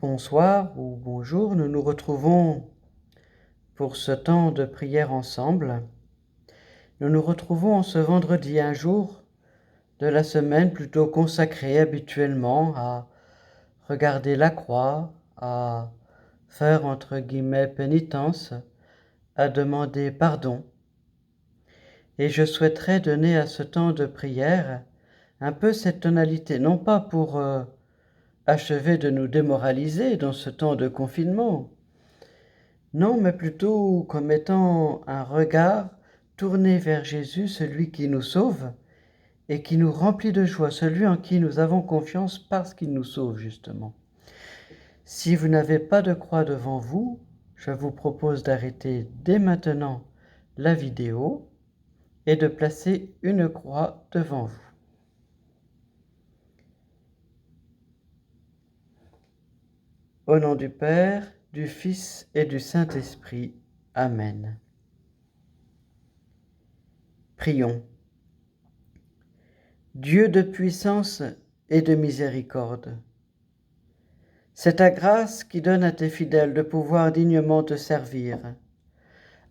Bonsoir ou bonjour, nous nous retrouvons pour ce temps de prière ensemble. Nous nous retrouvons en ce vendredi, un jour de la semaine plutôt consacré habituellement à regarder la croix, à faire entre guillemets pénitence, à demander pardon. Et je souhaiterais donner à ce temps de prière un peu cette tonalité, non pas pour achever de nous démoraliser dans ce temps de confinement, non, mais plutôt comme étant un regard tourné vers Jésus, celui qui nous sauve et qui nous remplit de joie, celui en qui nous avons confiance parce qu'il nous sauve justement. Si vous n'avez pas de croix devant vous, je vous propose d'arrêter dès maintenant la vidéo et de placer une croix devant vous. Au nom du Père, du Fils et du Saint-Esprit. Amen. Prions. Dieu de puissance et de miséricorde, c'est ta grâce qui donne à tes fidèles de pouvoir dignement te servir.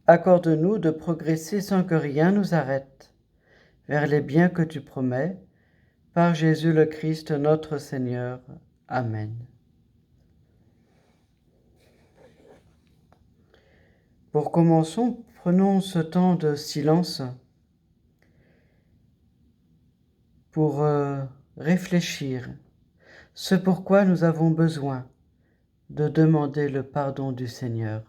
Accorde-nous de progresser sans que rien nous arrête vers les biens que tu promets, par Jésus le Christ notre Seigneur. Amen. Pour commencer, prenons ce temps de silence pour réfléchir ce pourquoi nous avons besoin de demander le pardon du Seigneur.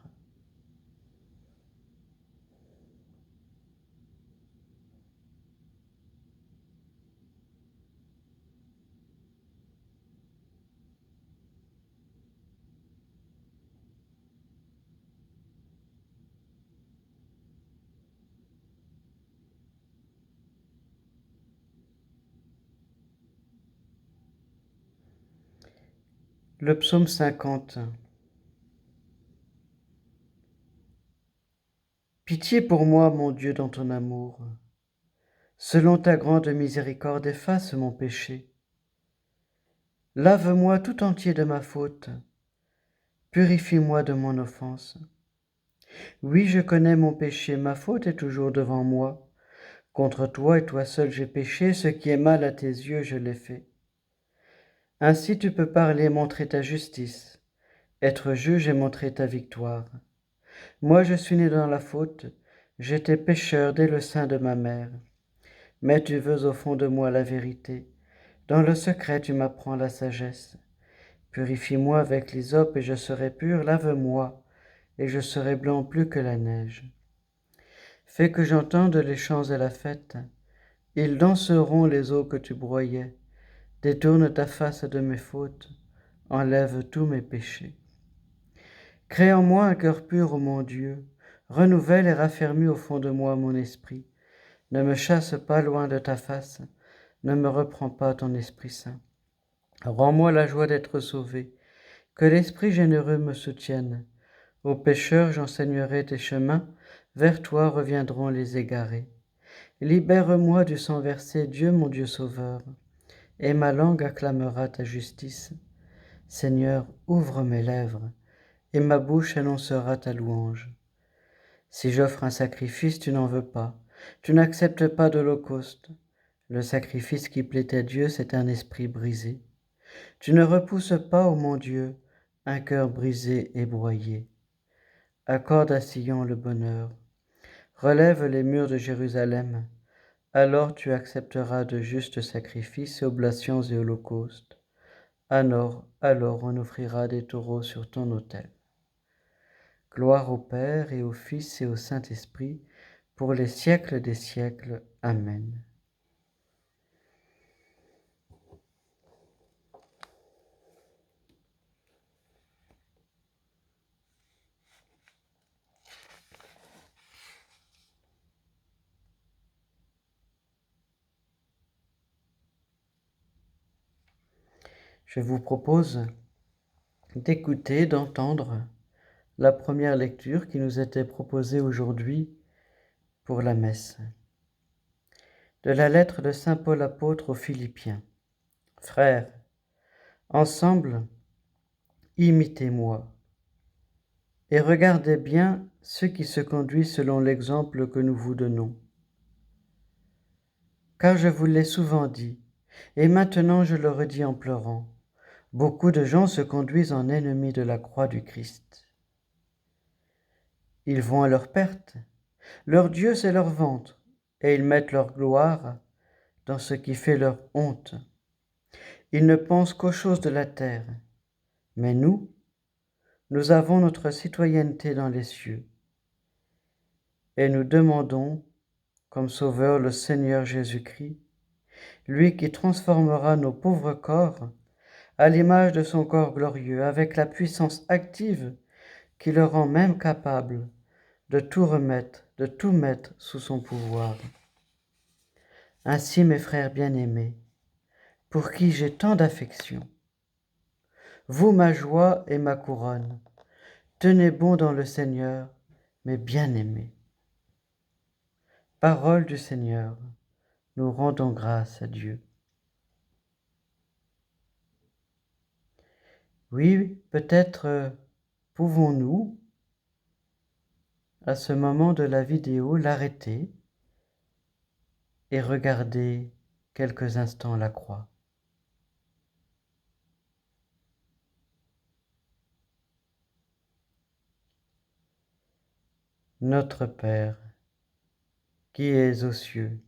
Le psaume 50. Pitié pour moi, mon Dieu, dans ton amour. Selon ta grande miséricorde, efface mon péché. Lave-moi tout entier de ma faute. Purifie-moi de mon offense. Oui, je connais mon péché, ma faute est toujours devant moi. Contre toi et toi seul j'ai péché, ce qui est mal à tes yeux, je l'ai fait. Ainsi tu peux parler et montrer ta justice, être juge et montrer ta victoire. Moi je suis né dans la faute, j'étais pécheur dès le sein de ma mère. Mais tu veux au fond de moi la vérité. Dans le secret tu m'apprends la sagesse. Purifie-moi avec l'hysope et je serai pur, lave-moi et je serai blanc plus que la neige. Fais que j'entende les chants et la fête, ils danseront les eaux que tu broyais. Détourne ta face de mes fautes, enlève tous mes péchés. Crée en moi un cœur pur, ô mon Dieu, renouvelle et raffermis au fond de moi mon esprit. Ne me chasse pas loin de ta face, ne me reprends pas ton Esprit Saint. Rends-moi la joie d'être sauvé, que l'Esprit généreux me soutienne. Aux pécheurs j'enseignerai tes chemins, vers toi reviendront les égarés. Libère-moi du sang versé, Dieu mon Dieu sauveur, et ma langue acclamera ta justice. Seigneur, ouvre mes lèvres, et ma bouche annoncera ta louange. Si j'offre un sacrifice, tu n'en veux pas, tu n'acceptes pas d'holocauste. Le sacrifice qui plaît à Dieu, c'est un esprit brisé. Tu ne repousses pas, ô mon Dieu, un cœur brisé et broyé. Accorde à Sion le bonheur. Relève les murs de Jérusalem. Alors tu accepteras de justes sacrifices, oblations et holocaustes. Alors on offrira des taureaux sur ton autel. Gloire au Père et au Fils et au Saint-Esprit, pour les siècles des siècles. Amen. Je vous propose d'écouter, d'entendre la première lecture qui nous était proposée aujourd'hui pour la messe. De la lettre de saint Paul apôtre aux Philippiens. Frères, ensemble, imitez-moi, et regardez bien ceux qui se conduisent selon l'exemple que nous vous donnons. Car je vous l'ai souvent dit, et maintenant je le redis en pleurant, beaucoup de gens se conduisent en ennemis de la croix du Christ. Ils vont à leur perte. Leur Dieu, c'est leur ventre, et ils mettent leur gloire dans ce qui fait leur honte. Ils ne pensent qu'aux choses de la terre. Mais nous avons notre citoyenneté dans les cieux. Et nous demandons, comme Sauveur, le Seigneur Jésus-Christ, lui qui transformera nos pauvres corps à l'image de son corps glorieux, avec la puissance active qui le rend même capable de tout remettre, de tout mettre sous son pouvoir. Ainsi, mes frères bien-aimés, pour qui j'ai tant d'affection, vous ma joie et ma couronne, tenez bon dans le Seigneur, mes bien-aimés. Parole du Seigneur, nous rendons grâce à Dieu. Oui, peut-être pouvons-nous, à ce moment de la vidéo, l'arrêter et regarder quelques instants la croix. Notre Père, qui es aux cieux,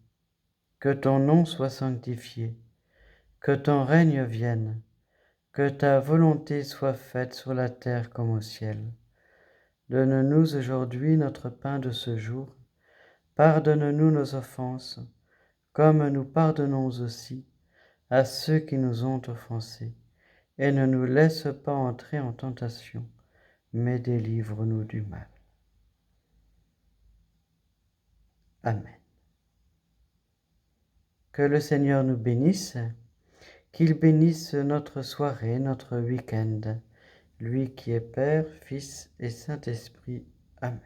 que ton nom soit sanctifié, que ton règne vienne, que ta volonté soit faite sur la terre comme au ciel. Donne-nous aujourd'hui notre pain de ce jour. Pardonne-nous nos offenses, comme nous pardonnons aussi à ceux qui nous ont offensés. Et ne nous laisse pas entrer en tentation, mais délivre-nous du mal. Amen. Que le Seigneur nous bénisse, qu'il bénisse notre soirée, notre week-end, lui qui est Père, Fils et Saint-Esprit. Amen.